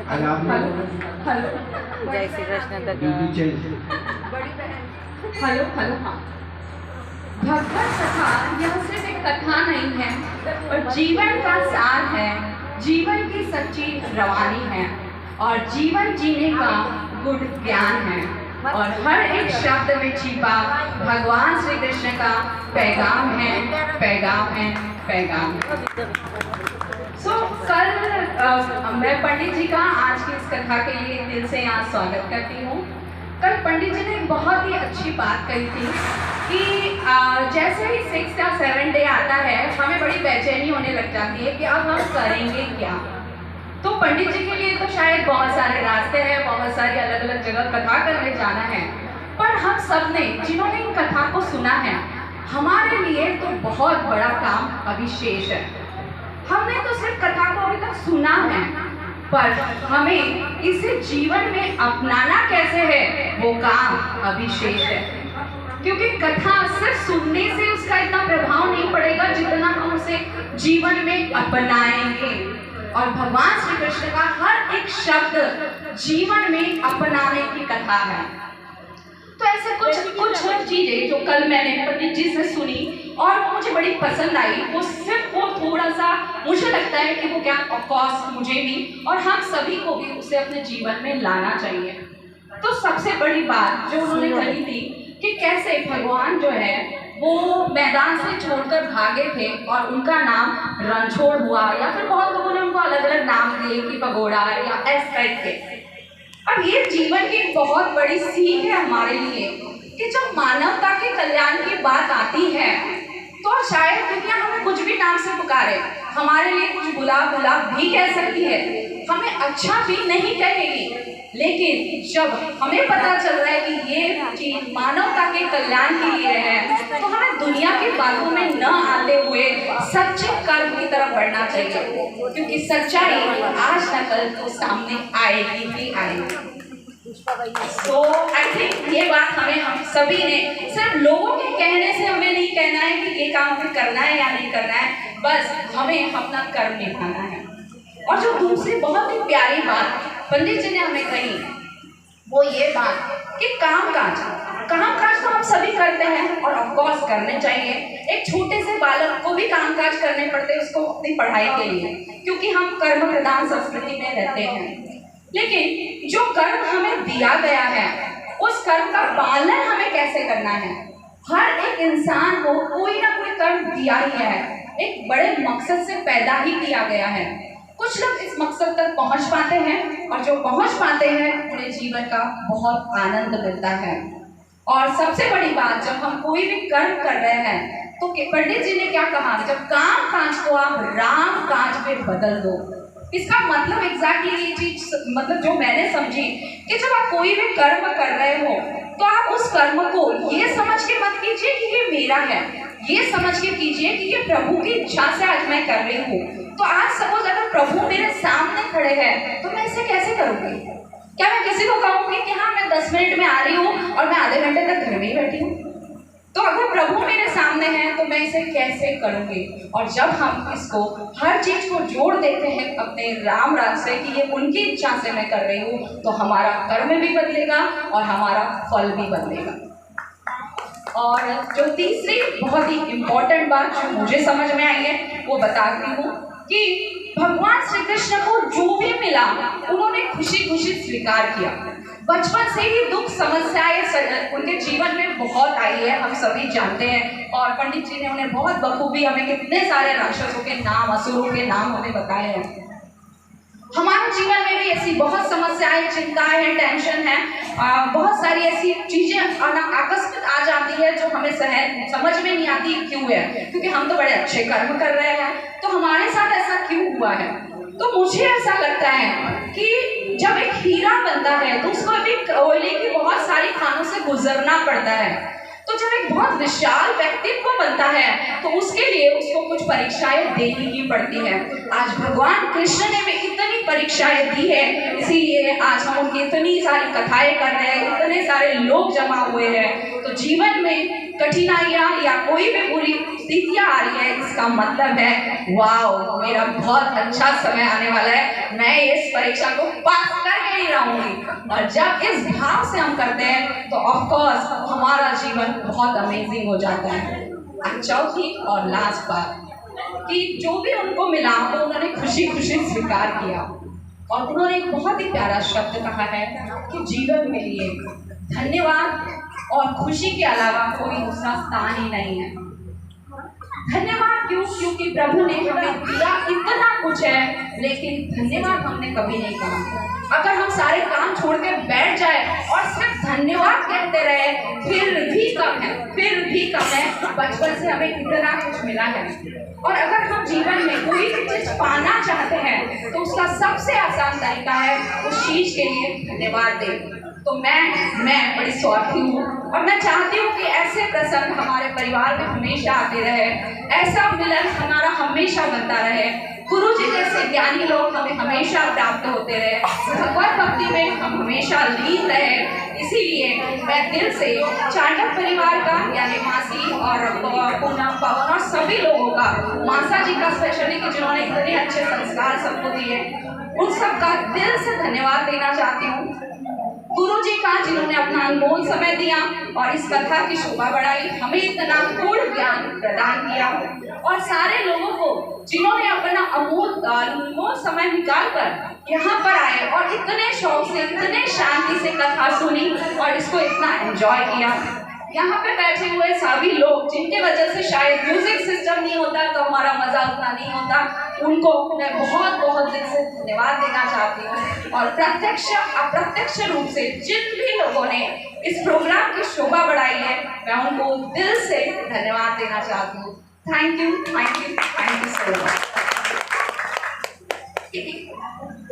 Hello जय श्री कृष्ण बड़ी बहन हेलो हेलो हाँ। भगवत कथा यह सिर्फ एक कथा नहीं है और जीवन का सार है, जीवन की सच्ची रवानी है और जीवन जीने का गुण ज्ञान है और हर एक शब्द में छिपा भगवान श्री कृष्ण का पैगाम है, पैगाम है, पैगाम है। कल मैं पंडित जी का आज की इस कथा के लिए दिल से यहाँ स्वागत करती हूँ। कल पंडित जी ने एक बहुत ही अच्छी बात कही थी कि जैसे ही 6 या 7 डे आता है हमें बड़ी बेचैनी होने लग जाती है कि अब हम करेंगे क्या। तो पंडित जी के लिए तो शायद बहुत सारे रास्ते हैं, बहुत सारी अलग अलग जगह कथा करने जाना है, पर हम सब ने जिन्होंने इन कथा को सुना है हमारे लिए तो बहुत बड़ा काम अभी शेष है। हमने तो सिर्फ कथा को अभी तक सुना है, पर हमें इसे जीवन में अपनाना कैसे है वो काम अभी शेष है। क्योंकि कथा सिर्फ सुनने से उसका इतना प्रभाव नहीं पड़ेगा जितना हम उसे जीवन में अपनाएंगे और भगवान श्री कृष्ण का हर एक शब्द जीवन में अपनाने की कथा है। तो ऐसे कुछ चीजें जो कल मैंने पंडित जी से सुनी और मुझे बड़ी पसंद आई, वो सिर्फ वो थोड़ा सा मुझे लगता है कि वो क्या ऑफकोर्स मुझे भी और हम सभी को भी उसे अपने जीवन में लाना चाहिए। तो सबसे बड़ी बात जो उन्होंने कही थी कि कैसे भगवान जो है वो मैदान से छोड़कर भागे थे और उनका नाम रणछोड़ हुआ, या फिर बहुत लोगों ने उनको अलग अलग नाम दिए कि पगोड़ा या इस टाइप के। अब ये जीवन की बहुत बड़ी सीख है हमारे लिए कि जब मानवता के कल्याण की बात आती है तो शायद दुनिया हमें कुछ भी नाम से पुकारे, हमारे लिए कुछ बुला बुला भी कह सकती है, हमें अच्छा भी नहीं कहेगी, लेकिन जब हमें पता चल रहा है कि ये चीज मानवता के कल्याण के लिए है तो हमें दुनिया की बातों में न आते हुए सच्चे कर्म की तरफ बढ़ना चाहिए, क्योंकि सच्चाई आज न कल तो सामने आएगी ही आएगी। तो आई थिंक ये बात हम सभी ने सिर्फ लोगों के कहने से हमें नहीं कहना है कि ये काम हमें करना है या नहीं करना है, बस हमें अपना कर्म निभाना है। और जो दूसरी बहुत ही प्यारी बात पंडित जी ने हमें कही वो ये बात कि काम काज तो हम सभी करते हैं और ऑफकोर्स करने चाहिए। एक छोटे से बालक को भी काम काज करने पड़ते हैं उसको अपनी पढ़ाई के लिए, क्योंकि हम कर्म प्रधान संस्कृति में रहते हैं। लेकिन जो कर्म हमें दिया गया है उस कर्म का पालन हमें कैसे करना है। हर एक इंसान को कोई ना कोई कर्म दिया ही है, एक बड़े मकसद से पैदा ही किया गया है। कुछ लोग इस मकसद तक पहुंच पाते हैं और जो पहुंच पाते हैं उन्हें जीवन का बहुत आनंद मिलता है। और सबसे बड़ी बात, जब हम कोई भी कर्म कर रहे हैं तो पंडित जी ने क्या कहा, जब काम काज को आप राम काज में बदल दो। इसका मतलब एग्जैक्टली ये चीज मतलब जो मैंने समझी कि जब आप कोई भी कर्म कर रहे हो तो आप उस कर्म को ये समझ के मत कीजिए कि ये मेरा है, ये समझ के कीजिए कि ये प्रभु की इच्छा से आज मैं कर रही हूँ। तो आज सपोज अगर प्रभु मेरे सामने खड़े हैं तो मैं इसे कैसे करूँगी? क्या मैं किसी को कहूँगी कि हाँ मैं 10 मिनट में आ रही हूँ और मैं आधे घंटे तक घर में ही बैठी हूँ? तो अगर प्रभु मेरे सामने हैं तो मैं इसे कैसे करूँगी? और जब हम इसको हर चीज को जोड़ देते हैं अपने राम राज से कि ये उनकी इच्छा से मैं कर रही हूँ, तो हमारा कर्म भी बदलेगा और हमारा फल भी बदलेगा। और जो तीसरी बहुत ही इम्पोर्टेंट बात जो मुझे समझ में आई है वो बताती हूँ कि भगवान श्री कृष्ण को जो भी मिला उन्होंने खुशी खुशी स्वीकार किया। बचपन से ही दुख समस्याएं उनके जीवन में बहुत आई है, हम सभी जानते हैं, और पंडित जी ने उन्हें बहुत बखूबी हमें कितने सारे राक्षसों के नाम, असुरों के नाम हमें बताए हैं। हमारे जीवन में भी ऐसी बहुत समस्याएं, चिंताएं हैं, टेंशन है, बहुत सारी ऐसी चीजें आकस्मिक आ जाती है जो हमें समझ में नहीं आती क्यों है, क्योंकि हम तो बड़े अच्छे कर्म कर रहे हैं, तो हमारे साथ ऐसा क्यों हुआ है। तो मुझे ऐसा लगता है कि जब एक हीरा बनता है तो उसको भी कोयले की बहुत सारी खानों से गुजरना पड़ता है। तो जब एक बहुत विशाल व्यक्तित्व बनता है तो उसके लिए उसको कुछ परीक्षाएं देनी ही पड़ती है। आज भगवान कृष्ण ने भी इतनी परीक्षाएं दी है, इसीलिए आज हम उनकी इतनी सारी कथाएं कर रहे हैं, इतने सारे लोग जमा हुए हैं। तो जीवन में कठिनाइयां या कोई भी बुरी स्थितियाँ आ रही है, इसका मतलब है वाओ मेरा बहुत अच्छा समय आने वाला है, मैं इस परीक्षा को पास करके ही रहूंगी। और जब इस भाव से हम करते हैं तो ऑफ कोर्स हमारा जीवन बहुत अमेजिंग हो जाता है। चौथी और लास्ट बात कि जो भी उनको मिला तो उन्होंने खुशी खुशी स्वीकार किया और उन्होंने एक बहुत ही प्यारा शब्द कहा है कि जीवन के लिए धन्यवाद और खुशी के अलावा कोई दूसरा स्थान ही नहीं है। धन्यवाद क्यों? क्योंकि प्रभु ने हमें दिया इतना कुछ है, लेकिन धन्यवाद हमने कभी नहीं कहा। अगर हम सारे काम छोड़ के बैठ जाए और सिर्फ धन्यवाद कहते रहे फिर भी कम है, फिर भी कम है। बचपन से हमें इतना कुछ मिला है और अगर हम जीवन में कोई भी चीज पाना चाहते हैं तो उसका सबसे आसान तरीका है उस चीज के लिए धन्यवाद दें। तो मैं बड़ी स्वार्थी हूँ और मैं चाहती हूँ कि ऐसे प्रसंग हमारे परिवार में हमेशा आते रहे, ऐसा मिलन हमारा हमेशा बनता रहे, गुरु जी जैसे ज्ञानी लोग हमें हमेशा प्राप्त होते रहे, भगवत भक्ति में हम हमेशा लीन रहे। इसीलिए मैं दिल से चांडक परिवार का यानी मासी और पूनम पवन और सभी लोगों का, मासा जी का स्पेशली कि जिन्होंने इतने अच्छे संस्कार सबको दिए, उन सबका दिल से धन्यवाद देना चाहती हूँ। गुरु जी का जिन्होंने अपना अनमोल समय दिया और इस कथा की शोभा बढ़ाई, हमें इतना पूर्ण ज्ञान प्रदान किया और सारे लोगों को जिन्होंने अपना अमूल समय निकालकर यहाँ पर आए और इतने शौक से, इतने शांति से कथा सुनी और इसको इतना एंजॉय किया। यहाँ पे बैठे हुए सभी लोग जिनके वजह से शायद म्यूजिक सिस्टम नहीं होता तो हमारा मजा उतना नहीं होता, उनको मैं बहुत बहुत दिल से धन्यवाद देना चाहती हूँ। और प्रत्यक्ष अप्रत्यक्ष रूप से जिन भी लोगों ने इस प्रोग्राम की शोभा बढ़ाई है, मैं उनको दिल से धन्यवाद देना चाहती हूँ। Thank you so much.